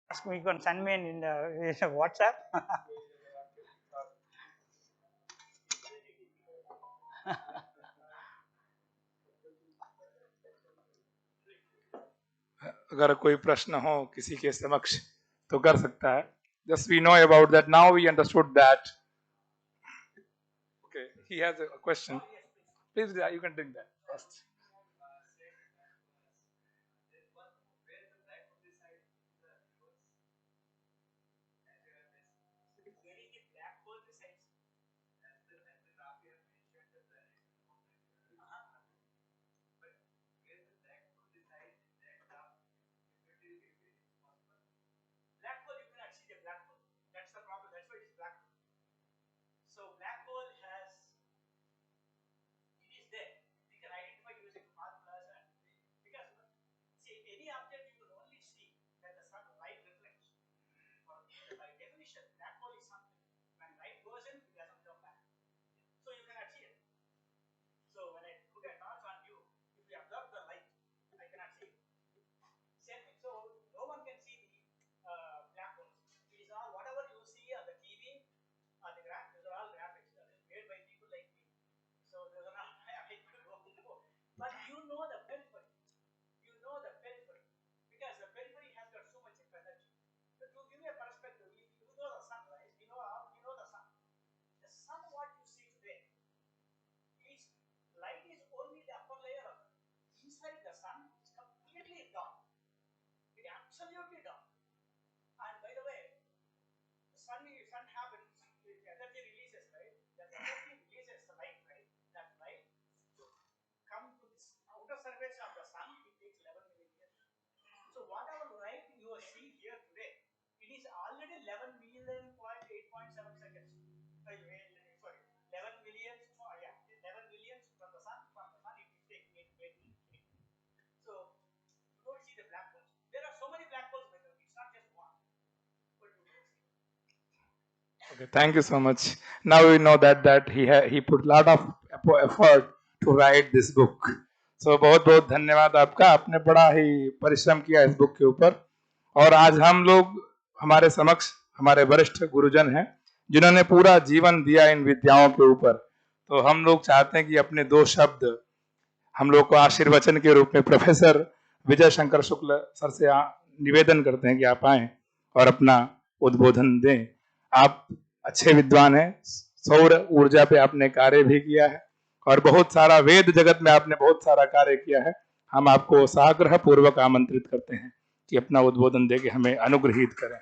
You can send me in WhatsApp. अगर कोई प्रश्न हो किसी के समक्ष तो कर सकता है. Just we know about that. Now we understood that. Okay, he has a question. Please, you can take that first. Okay, thank you so much. Now we know that he put a lot of effort to write this book. So बहुत बहुत धन्यवाद आपका. आपने बड़ा ही परिश्रम किया इस book के ऊपर. और आज हम लोग हमारे समक्ष हमारे वरिष्ठ गुरुजन हैं जिन्होंने पूरा जीवन दिया इन विद्याओं के ऊपर. तो हम लोग चाहते हैं कि अपने दो शब्द हम लोग को आशीर्वचन के रूप में प्रोफेसर विजय शंकर शुक्ल सर से निवेदन करते हैं कि आप आए और अपना उद्बोधन दें. आप अच्छे विद्वान हैं. सौर ऊर्जा पे आपने कार्य भी किया है और बहुत सारा वेद जगत में आपने बहुत सारा कार्य किया है. हम आपको साग्रह पूर्वक आमंत्रित करते हैं कि अपना उद्बोधन दे के हमें अनुग्रहित करें.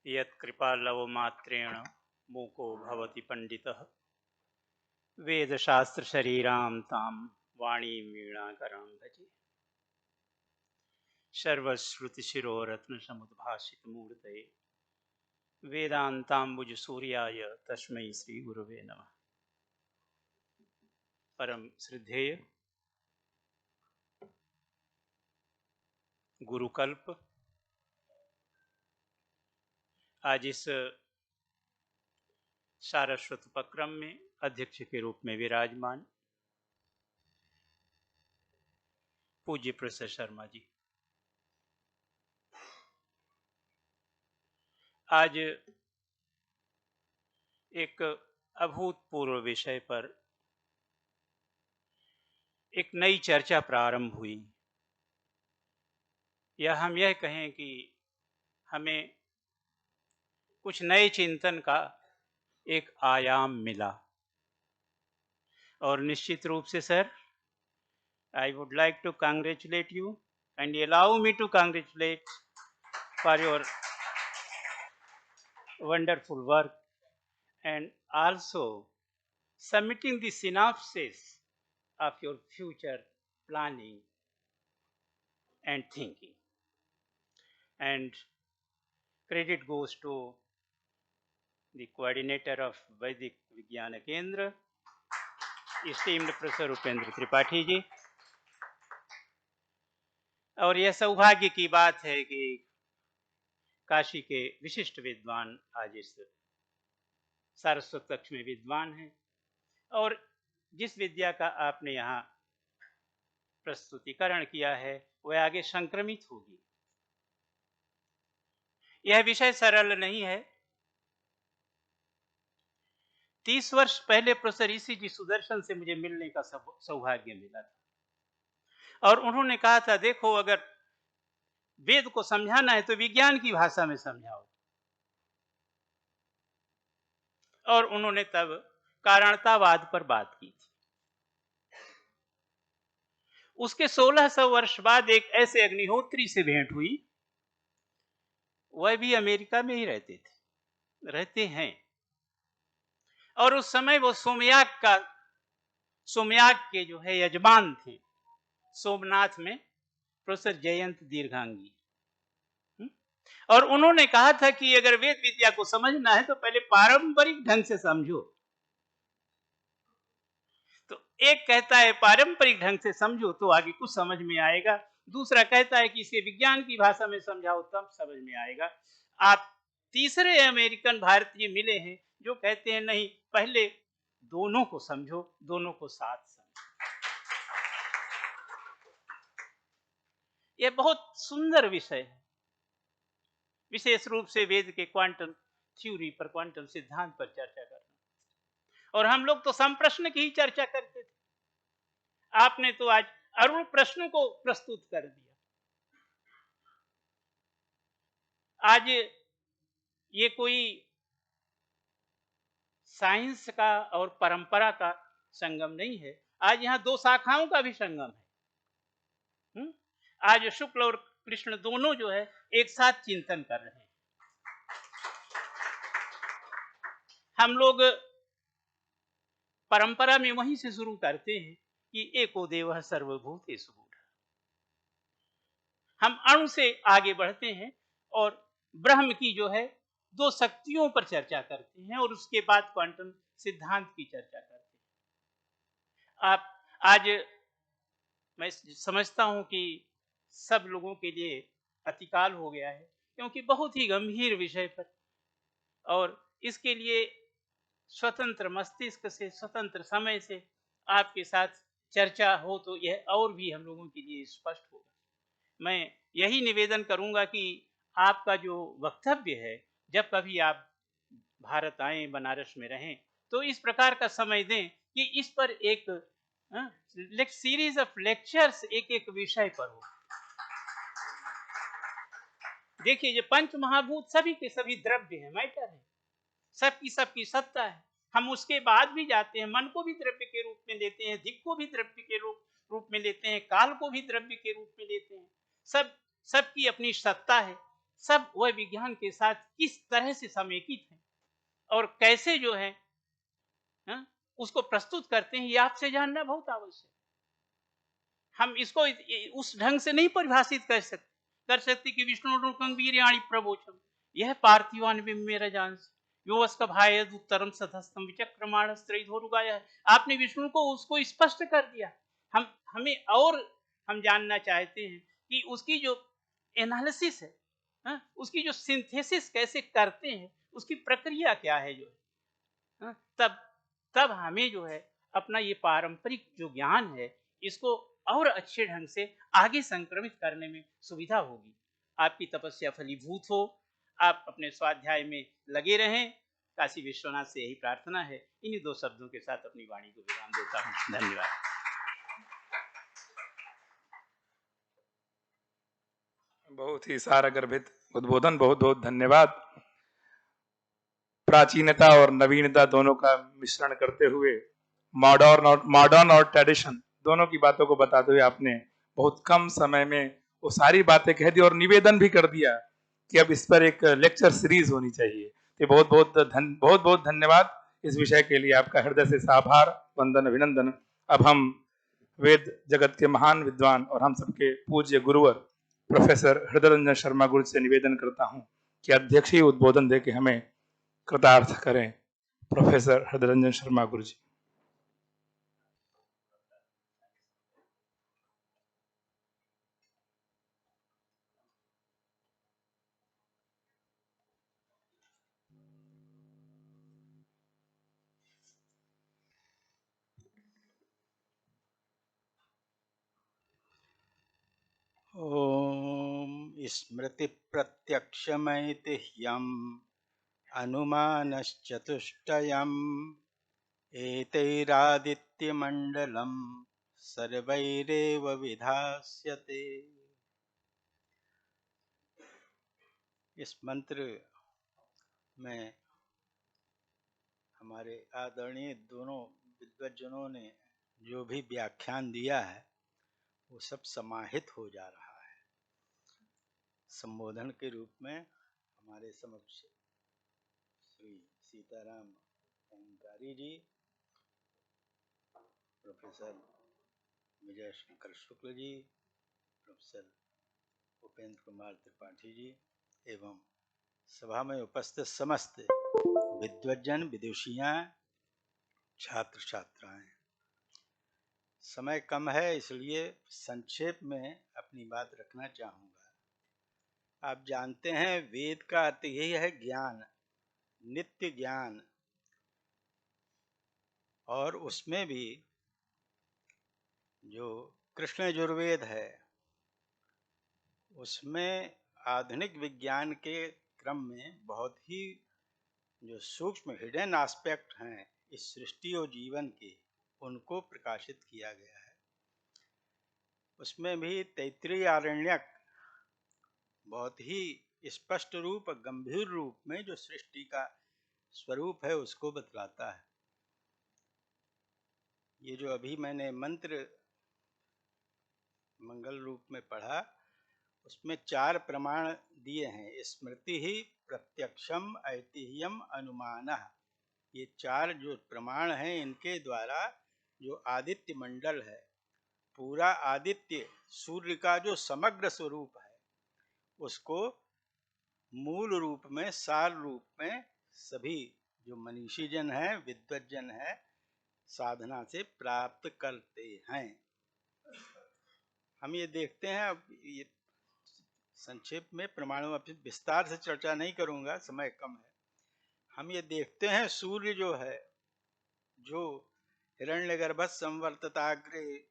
यत्कृपालवमात्रेण मूको भवति पंडितः वेदशास्त्रशरीरां तां वाणीं वीणाकरां भजे. सर्वश्रुतिशिरोरत्नसमुद्भासितमूर्तये वेदान्ताम्बुजसूर्याय तस्मै श्रीगुरवे नमः. परम श्रद्धेय गुरुकल्प आज इस सारस्वत उपक्रम में अध्यक्ष के रूप में विराजमान पूज्य प्रोफेसर शर्मा जी, आज एक अभूतपूर्व विषय पर एक नई चर्चा प्रारंभ हुई. या हम यह कहें कि हमें कुछ नए चिंतन का एक आयाम मिला. और निश्चित रूप से sir, I would like to congratulate you and allow me to congratulate for your wonderful work and also submitting the synopsis of your future planning and thinking. And credit goes to the coordinator of Vedic Vigyana Kendra, esteemed Professor Upendra Tripathi जी. और यह सौभाग्य की बात है कि काशी के विशिष्ट विद्वान आज इस सारस्वत कक्ष में विद्वान हैं, और जिस विद्या का आपने यहाँ प्रस्तुतिकरण किया है वह आगे संक्रमित होगी। यह विषय सरल नहीं है। 30 वर्ष पहले प्रोफेसर ईसी जी सुदर्शन से मुझे मिलने का सौभाग्य मिला था, और उन्होंने कहा था, देखो अगर वेद को समझाना है तो विज्ञान की भाषा में समझाओ। और उन्होंने तब कारणतावाद पर बात की थी। उसके 1600 वर्ष बाद एक ऐसे अग्निहोत्री से भेंट हुई, वह भी अमेरिका में ही रहते हैं, और उस समय वो सोमयाग के जो है यजमान थे सोमनाथ में, प्रोफेसर जयंत दीर्घांगी। और उन्होंने कहा था कि अगर वेद विद्या को समझना है तो पहले पारंपरिक ढंग से समझो। तो एक कहता है पारंपरिक ढंग से समझो तो आगे कुछ समझ में आएगा, दूसरा कहता है कि इसे विज्ञान की भाषा में समझाओ तब समझ में आएगा। आप तीसरे अमेरिकन भारतीय मिले हैं जो कहते हैं नहीं, पहले दोनों को समझो, दोनों को साथ समझो। यह बहुत सुंदर विषय है, विशेष रूप से वेद के क्वांटम थ्योरी पर, क्वांटम सिद्धांत पर चर्चा करना। और हम लोग तो संप्रश्न की ही चर्चा करते थे, आपने तो आज अरुण प्रश्न को प्रस्तुत कर दिया। आज ये कोई साइंस का और परंपरा का संगम नहीं है, आज यहाँ दो शाखाओं का भी संगम है। आज शुक्ल और कृष्ण दोनों जो है एक साथ चिंतन कर रहे हैं। हम लोग परंपरा में वहीं से शुरू करते हैं कि एको देवः सर्वभूतेषु मूढ़ः। हम अणु से आगे बढ़ते हैं और ब्रह्म की जो है दो शक्तियों पर चर्चा करते हैं, और उसके बाद क्वांटम सिद्धांत की चर्चा करते हैं। आप आज मैं समझता हूं कि सब लोगों के लिए अतिकाल हो गया है, क्योंकि बहुत ही गंभीर विषय पर, और इसके लिए स्वतंत्र मस्तिष्क से, स्वतंत्र समय से आपके साथ चर्चा हो तो यह और भी हम लोगों के लिए स्पष्ट होगा। मैं यही निवेदन करूंगा कि आपका जो वक्तव्य है, जब कभी आप भारत आए, बनारस में रहें, तो इस प्रकार का समय दें कि इस पर एक सीरीज ऑफ लेक्चर्स एक एक विषय पर हो। देखिए, ये पंच महाभूत सभी के सभी द्रव्य है, मैटर है, सबकी सत्ता है। हम उसके बाद भी जाते हैं, मन को भी द्रव्य के रूप में लेते हैं, दिक् को भी द्रव्य के रूप में लेते हैं, काल को भी द्रव्य के रूप में लेते हैं। सबकी अपनी सत्ता है। सब वह विज्ञान के साथ किस तरह से समेकित है और कैसे जो है उसको प्रस्तुत करते हैं, ये आपसे जानना बहुत आवश्यक है। हम इसको उस ढंग से नहीं परिभाषित कर सकते कि विष्णु वीर्याणि प्रवोचम, यह पार्थिवान मेरा जानस योवस्कभायद उत्तरम सतस्तम विचक्रमाण स्त्रैधोरुगाय। आपने विष्णु को उसको स्पष्ट कर दिया। हमें और हम जानना चाहते हैं कि उसकी जो एनालिसिस है, उसकी जो सिंथेसिस कैसे करते हैं, उसकी प्रक्रिया क्या है जो है, तब हमें जो है अपना ये पारंपरिक जो ज्ञान है इसको और अच्छे ढंग से आगे संक्रमित करने में सुविधा होगी। आपकी तपस्या फलीभूत हो, आप अपने स्वाध्याय में लगे रहें, काशी विश्वनाथ से यही प्रार्थना है। इन्हीं दो शब्दों के साथ अपनी वाणी को विराम देता हूँ। धन्यवाद। बहुत ही सारगर्भित उद्बोधन, बहुत बहुत धन्यवाद। प्राचीनता और नवीनता दोनों का मिश्रण करते हुए मॉडर्न और ट्रेडिशन दोनों की बातों को बताते हुए आपने बहुत कम समय में वो सारी बातें कह दी और निवेदन भी कर दिया कि अब इस पर एक लेक्चर सीरीज होनी चाहिए। तो बहुत बहुत धन्यवाद इस विषय के लिए, आपका हृदय से आभार, वंदन, अभिनंदन। अब हम वेद जगत के महान विद्वान और हम सबके पूज्य गुरुवर प्रोफेसर हृदय रंजन शर्मा गुरु से निवेदन करता हूं कि अध्यक्ष ही उद्बोधन दे के हमें कृतार्थ करें। प्रोफेसर हृदय रंजन शर्मा गुरु जी। स्मृति प्रत्यक्षमैतिह्यम् अनुमानश्चतुष्टयम् एतैरादित्यमण्डलम् सर्वैरेव विधास्यते। इस मंत्र में हमारे आदरणीय दोनों विद्वज्जनों ने जो भी व्याख्यान दिया है वो सब समाहित हो जा रहा है। संबोधन के रूप में हमारे समक्ष श्री सीताराम अहंकारी जी, प्रोफेसर विजय शंकर शुक्ल जी, प्रोफेसर उपेंद्र कुमार त्रिपाठी जी एवं सभा में उपस्थित समस्त विद्वज्जन, विदुषियाँ, छात्र छात्राएं। समय कम है इसलिए संक्षेप में अपनी बात रखना चाहूँगा। आप जानते हैं वेद का अर्थ यही है ज्ञान, नित्य ज्ञान, और उसमें भी जो कृष्ण यजुर्वेद है उसमें आधुनिक विज्ञान के क्रम में बहुत ही जो सूक्ष्म हिडन एस्पेक्ट हैं इस सृष्टि और जीवन के, उनको प्रकाशित किया गया है। उसमें भी तैत्तिरीय आरण्यक बहुत ही स्पष्ट रूप, गंभीर रूप में जो सृष्टि का स्वरूप है उसको बतलाता है। ये जो अभी मैंने मंत्र मंगल रूप में पढ़ा उसमें 4 प्रमाण दिए हैं। स्मृति ही प्रत्यक्षम ऐतिह्यम अनुमानः। ये 4 जो प्रमाण हैं इनके द्वारा जो आदित्य मंडल है, पूरा आदित्य सूर्य का जो समग्र स्वरूप है उसको मूल रूप में, सार रूप में सभी जो मनीषी जन हैं, विद्वज्जन हैं, साधना से प्राप्त करते हैं। हम ये देखते हैं, अब ये संक्षेप में प्रमाणों में विस्तार से चर्चा नहीं करूंगा, समय कम है। हम ये देखते हैं सूर्य जो है, जो हिरण्यगर्भ संवर्तताग्रे,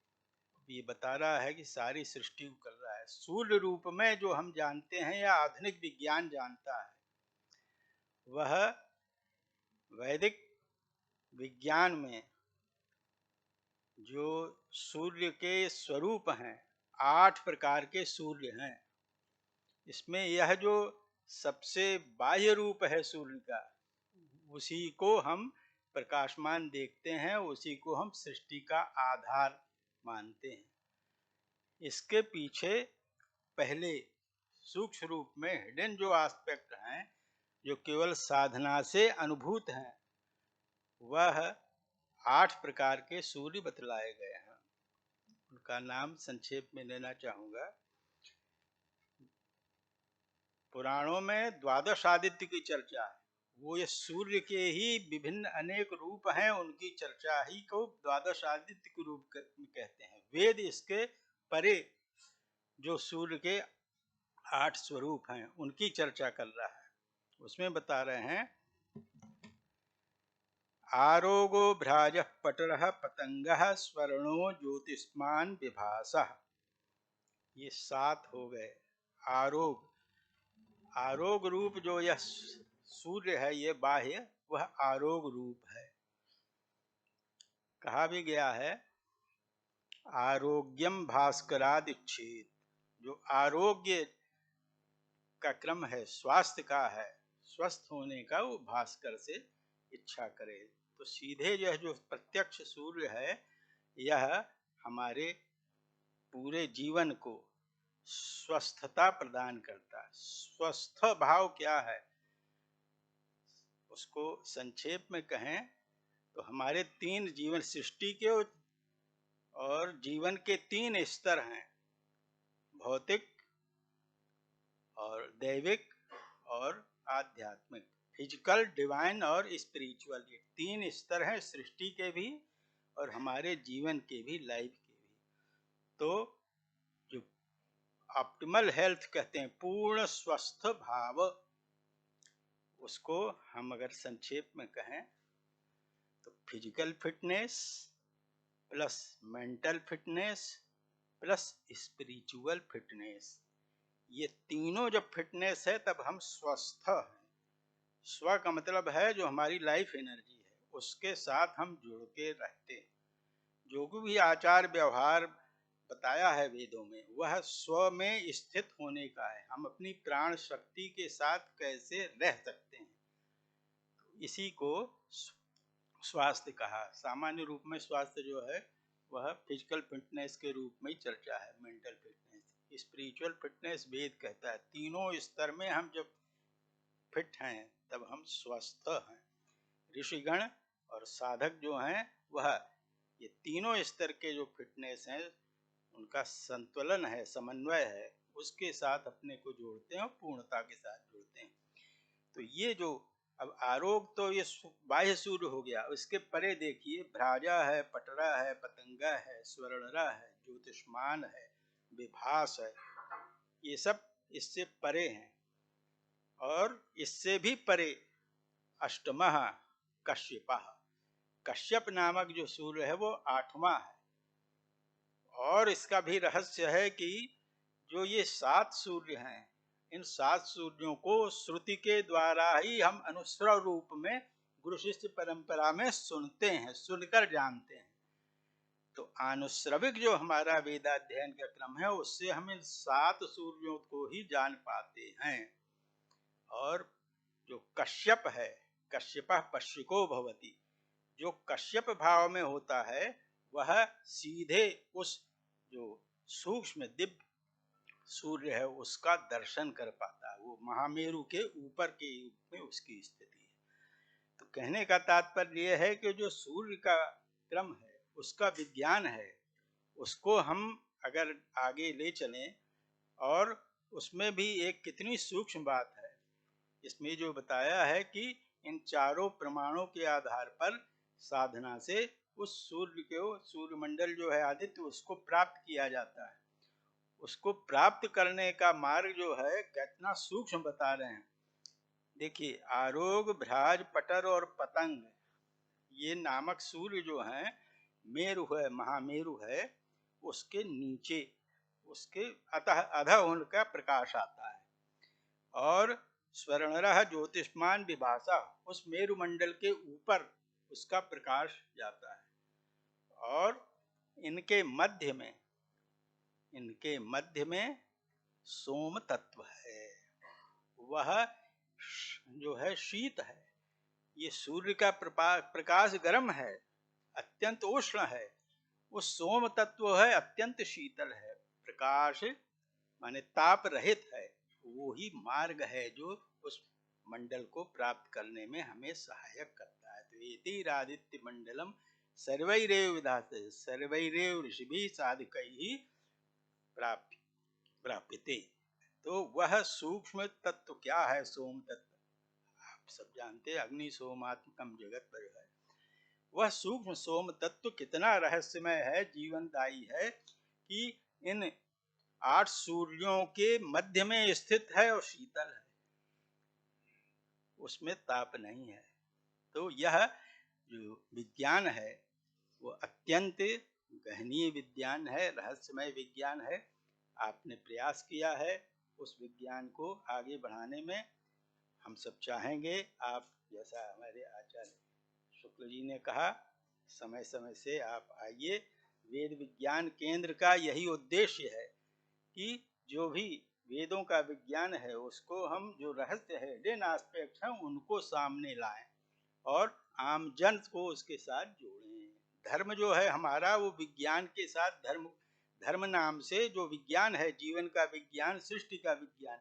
ये बता रहा है कि सारी सृष्टि को कर रहा है। सूर्य रूप में जो हम जानते हैं या आधुनिक विज्ञान जानता है, वह वैदिक विज्ञान में जो सूर्य के स्वरूप हैं, 8 प्रकार के सूर्य हैं। इसमें यह जो सबसे बाह्य रूप है सूर्य का, उसी को हम प्रकाशमान देखते हैं, उसी को हम सृष्टि का आधार मानते हैं। इसके पीछे पहले सूक्ष्म रूप में हिडन जो एस्पेक्ट हैं, जो केवल साधना से अनुभूत हैं, वह 8 प्रकार के सूर्य बतलाए गए हैं। उनका नाम संक्षेप में लेना चाहूंगा। पुराणों में 12 आदित्य की चर्चा है। वो ये सूर्य के ही विभिन्न अनेक रूप हैं, उनकी चर्चा ही को 12 आदित्य के रूप में कहते हैं। वेद इसके परे जो सूर्य के 8 स्वरूप हैं उनकी चर्चा कर रहा है। उसमें बता रहे हैं आरोगो भ्राजः पटलः पतंगः स्वर्णो ज्योतिष्मान विभासः। ये 7 हो गए। आरोग, आरोग रूप जो यह सूर्य है, ये बाह्य, वह आरोग रूप है। कहा भी गया है आरोग्यम भास्करादिच्छेद। जो आरोग्य का क्रम है, स्वास्थ्य का है, स्वस्थ होने का, वो भास्कर से इच्छा करे। तो सीधे यह जो प्रत्यक्ष सूर्य है, यह हमारे पूरे जीवन को स्वस्थता प्रदान करता है। स्वस्थ भाव क्या है, उसको संक्षेप में कहें तो हमारे 3 जीवन, सृष्टि के और जीवन के 3 स्तर हैं, भौतिक और दैविक और आध्यात्मिक, फिजिकल, डिवाइन और स्पिरिचुअल। ये 3 स्तर हैं सृष्टि के भी और हमारे जीवन के भी, लाइफ के भी। तो जो ऑप्टिमल हेल्थ कहते हैं, पूर्ण स्वस्थ भाव, उसको हम अगर संक्षेप में कहें तो physical fitness plus mental fitness plus spiritual fitness, ये तीनों जब फिटनेस है तब हम स्वस्थ हैं। स्व का मतलब है जो हमारी लाइफ एनर्जी है, उसके साथ हम जुड़ के रहते हैं। जो भी आचार व्यवहार बताया है वेदों में, वह स्व में स्थित होने का है। हम अपनी प्राण शक्ति के साथ कैसे रह सकते हैं, इसी को स्वास्थ्य कहा। सामान्य रूप में स्वास्थ्य जो है वह फिजिकल फिटनेस के रूप में ही चर्चा है, मेंटल फिटनेस। स्पिरिचुअल फिटनेस वेद कहता है तीनों स्तर में हम जब फिट हैं तब हम स्वस्थ हैं। ऋषिगण और साधक जो हैं वह ये तीनों स्तर के जो फिटनेस हैं उनका संतुलन है, समन्वय है, उसके साथ अपने को जोड़ते हैं और पूर्णता के साथ जोड़ते हैं। तो ये जो अब आरोग तो ये बाह्य सूर्य हो गया, उसके परे देखिए भ्राजा है, पटरा है, पतंगा है, स्वर्णरा है, ज्योतिष्मान है, विभास है, ये सब इससे परे हैं। और इससे भी परे अष्टमः कश्यपः, कश्यप नामक जो सूर्य है वो 8वां है। और इसका भी रहस्य है कि जो ये 7 सूर्य हैं, इन 7 सूर्यों को श्रुति के द्वारा ही हम अनुस्वर रूप में गुरु शिष्य परंपरा में सुनते हैं, सुनकर जानते हैं। तो अनुश्रविक जो हमारा वेदाध्ययन का क्रम है उससे हम इन 7 सूर्यों को ही जान पाते हैं। और जो कश्यप है, कश्यपः पश्चिको भवति, जो कश्यप भाव में होता है वह सीधे उस जो सूक्ष्म दिव्य सूर्य है उसका दर्शन कर पाता है। वो महामेरु के ऊपर के रूप में उसकी स्थिति है। तो कहने का तात्पर्य यह है कि जो सूर्य का क्रम है, उसका विज्ञान है, उसको हम अगर आगे ले चलें, और उसमें भी एक कितनी सूक्ष्म बात है इसमें जो बताया है कि इन चारों प्रमाणों के आधार पर साधना से उस सूर्य को, सूर्यमंडल जो है आदित्य, उसको प्राप्त किया जाता है। उसको प्राप्त करने का मार्ग जो है कितना सूक्ष्म बता रहे हैं। देखिए आरोग, भ्राज, पटर और पतंग, ये नामक सूर्य जो हैं, मेरु है, महामेरु है, उसके नीचे, उसके अधः उनका प्रकाश आता है। और स्वर्णरः ज्योतिष्मान विभासा, उस मेरु मंडल के ऊपर उसका प्रकाश जाता है। और इनके मध्य में सोम तत्व है, वह जो है शीत है। ये सूर्य का प्रकाश गर्म है, अत्यंत उष्ण है, उस सोम तत्व है अत्यंत शीतल है। प्रकाश माने ताप रहित है। वो ही मार्ग है जो उस मंडल को प्राप्त करने में हमें सहायक करता है। तो एतिरादित्य मंडलम सर्वैरेव विधाते सर्वैरेव ऋषिभिः साधकैः प्राप्यते। तो वह सूक्ष्म तत्व क्या है? सोम तत्व आप सब जानते हैं, अग्नि सोमात्मकम जगत पर है। वह सूक्ष्म सोम तत्व कितना रहस्यमय है, जीवनदायी है कि इन 8 सूर्यों के मध्य में स्थित है और शीतल है, उसमें ताप नहीं है। तो यह जो विज्ञान है वो अत्यंत गहनीय विज्ञान है, रहस्यमय विज्ञान है। आपने प्रयास किया है उस विज्ञान को आगे बढ़ाने में। हम सब चाहेंगे आप जैसा हमारे आचार्य शुक्ल जी ने कहा, समय समय से आप आइए। वेद विज्ञान केंद्र का यही उद्देश्य है कि जो भी वेदों का विज्ञान है उसको हम, जो रहस्य है, हिडन एस्पेक्ट्स हैं, उनको सामने लाएं और आम जन को उसके साथ जोड़ें। धर्म जो है हमारा वो विज्ञान के साथ, धर्म नाम से जो विज्ञान है, जीवन का विज्ञान, सृष्टि का विज्ञान,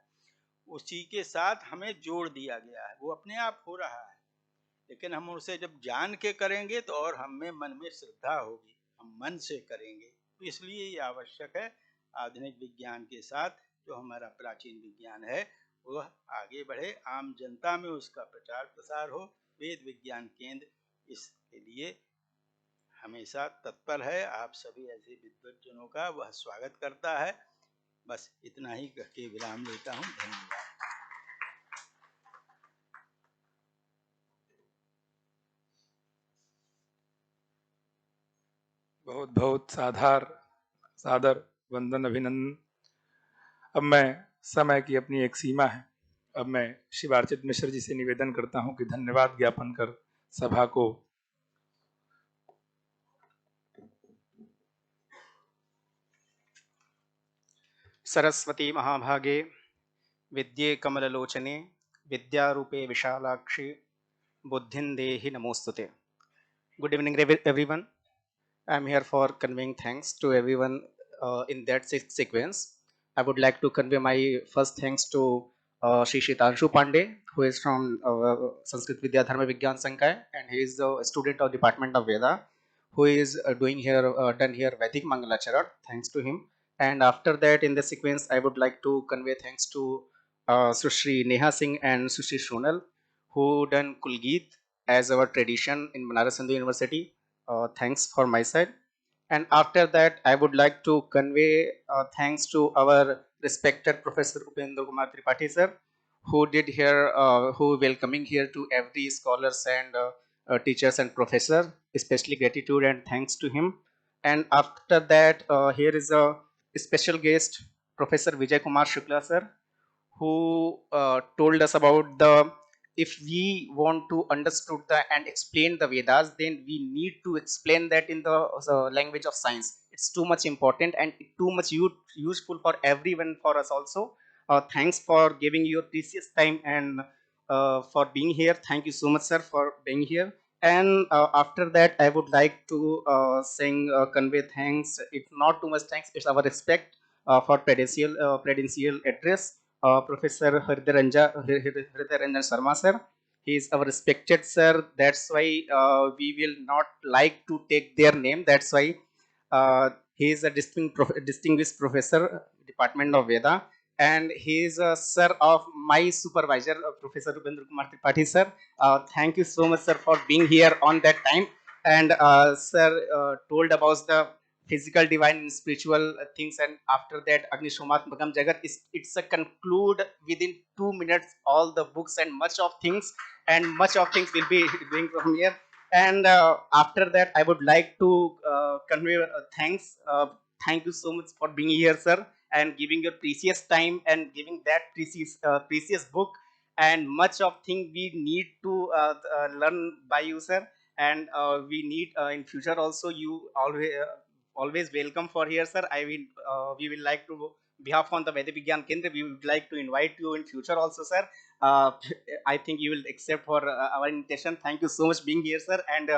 उसी के साथ हमें जोड़ दिया गया है। वो अपने आप हो रहा है, लेकिन हम उसे जब जान के करेंगे तो और हमें मन में श्रद्धा होगी, हम मन से करेंगे। तो इसलिए ये आवश्यक है आधुनिक विज्ञान के साथ जो हमारा प्राचीन विज्ञान है वह आगे बढ़े, आम जनता में उसका प्रचार प्रसार हो। वेद विज्ञान केंद्र इसके लिए हमेशा तत्पर है। आप सभी ऐसे विद्वज्जनों का वह स्वागत करता है। बस इतना ही कह के विराम लेता हूँ। धन्यवाद। बहुत बहुत सादर वंदन, अभिनंदन। अब मैं समय की अपनी एक सीमा है। अब मैं शिवार्चित मिश्र जी से निवेदन करता हूं कि धन्यवाद ज्ञापन कर सभा को सरस्वती महाभागे विद्ये कमललोचने विद्यारूपे विशालाक्षी बुद्धिं देहि नमोस्तुते. Good evening, everyone. I am here for conveying thanks to everyone in that sequence. I would like to convey my first thanks to Shri Shitanshu Pandey, who is from Sanskrit Vidya Dharma Vigyan Sankai, and he is a student of Department of Veda, who is done here Vedic Mangalacharan. Thanks to him. And after that, in the sequence, I would like to convey thanks to Sushri Neha Singh and Sushri Shonal, who done Kulgeet as our tradition in Banaras Hindu University. Thanks for my side. And after that, I would like to convey thanks to our respected Professor Upendra Kumar Tripathi sir, who did here, who welcoming here to every scholars and teachers and professor. Especially gratitude and thanks to him. And after that, here is a special guest, Professor Vijay Kumar Shukla sir, who told us about the, if we want to understood the and explain the Vedas, then we need to explain that in the language of science. It's too much important and too much useful for everyone, for us also. Thanks for giving your precious time and for being here. Thank you so much, sir, for being here. And after that, I would like to convey thanks. It's not too much thanks, it's our respect for prudential address, Professor Hridayaranjan Sharma sir. He is our respected sir. That's why we will not like to take their name. That's why he is a distinguished professor, Department of Veda, and he is a sir of my supervisor, Professor Upendra Kumar Tripathi sir. Thank you so much, sir, for being here on that time. And sir told about the physical, divine, and spiritual things, and after that, Agnishomatmakam Jagat is, it's a conclude within 2 minutes all the books and much of things will be doing from here. And after that, I would like to convey thanks. Thank you so much for being here, sir, and giving your precious time and giving that precious book, and much of thing we need to learn by you, sir. And we need in future also, you always welcome for here, sir. We will like to behalf on the Vedic Vigyan Kendra, we would like to invite you in future also, sir. uh, I think you will accept for our invitation. Thank you so much being here, sir. And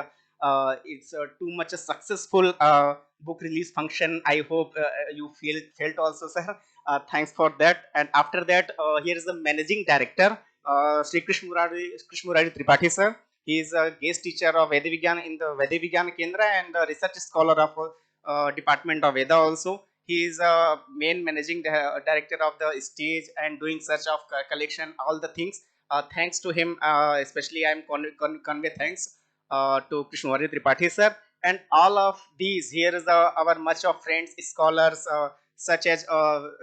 it's too much a successful book release function. I hope you felt also, sir. Thanks for that. And after that, here is the managing director, Sri Krishmurari Tripathi sir. He is a guest teacher of Vedic Vigyan in the Vedic Vigyan Kendra and a research scholar of Department of Veda also. He is a main managing director of the stage and doing search of collection, all the things. Thanks to him, especially I am convey thanks to Krishnavari Tripathi sir. And all of these, here is our much of friends, scholars, such as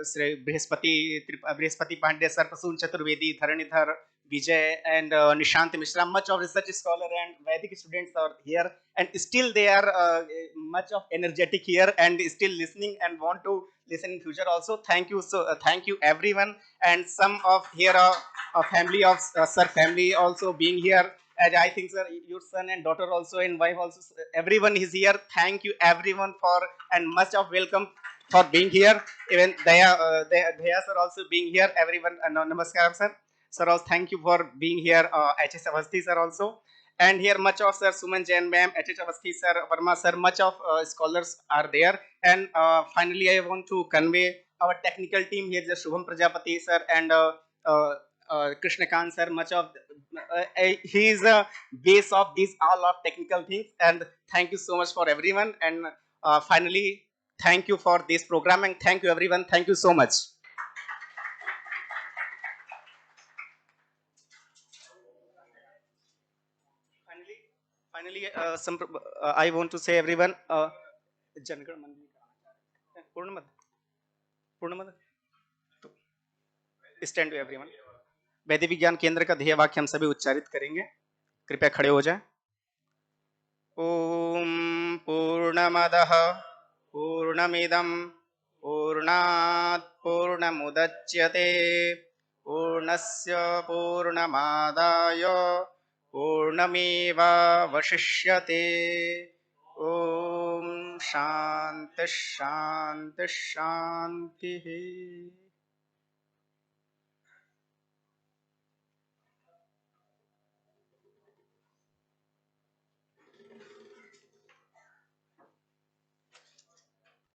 Sri Brihaspati Pandey sir, Prasoon Chaturvedi, Dharanidhar, Vijay, and Nishant Mishra. Much of research scholar and Vedic students are here, and still they are much of energetic here and still listening and want to listen in future also. Thank you. So thank you everyone. And some of here a family of sir family also being here. And I think, sir, your son and daughter also and wife also, everyone is here. Thank you everyone for, and much of welcome for being here. Even Daya sir also being here. Everyone, namaskaram sir. Sir, also thank you for being here. HS Avasthi sir also. And here much of sir Suman Jain ma'am, HS Avasthi sir, Verma sir, much of scholars are there. And finally, I want to convey our technical team here, the Shubham Prajapati sir and Krishna Kant sir. Much of he is a base of these all of technical things. And thank you so much for everyone. And finally, thank you for this program, and thank you everyone. Thank you so much. Finally, I want to say everyone, Jangar Mandi Purnamad, Purnamad, stand to everyone. वैदिक विज्ञान केंद्र का ध्येय वाक्य हम सभी उच्चारित करेंगे. कृपया खड़े हो जाएं. ओम पूर्णमदः पूर्णमिदं पूर्णात् पूर्णात् पूर्णमुदच्यते पूर्णस्य पूर्णमादाय पूर्णमेवावशिष्यते। ॐ शान्तिः शान्तिः शान्तिः।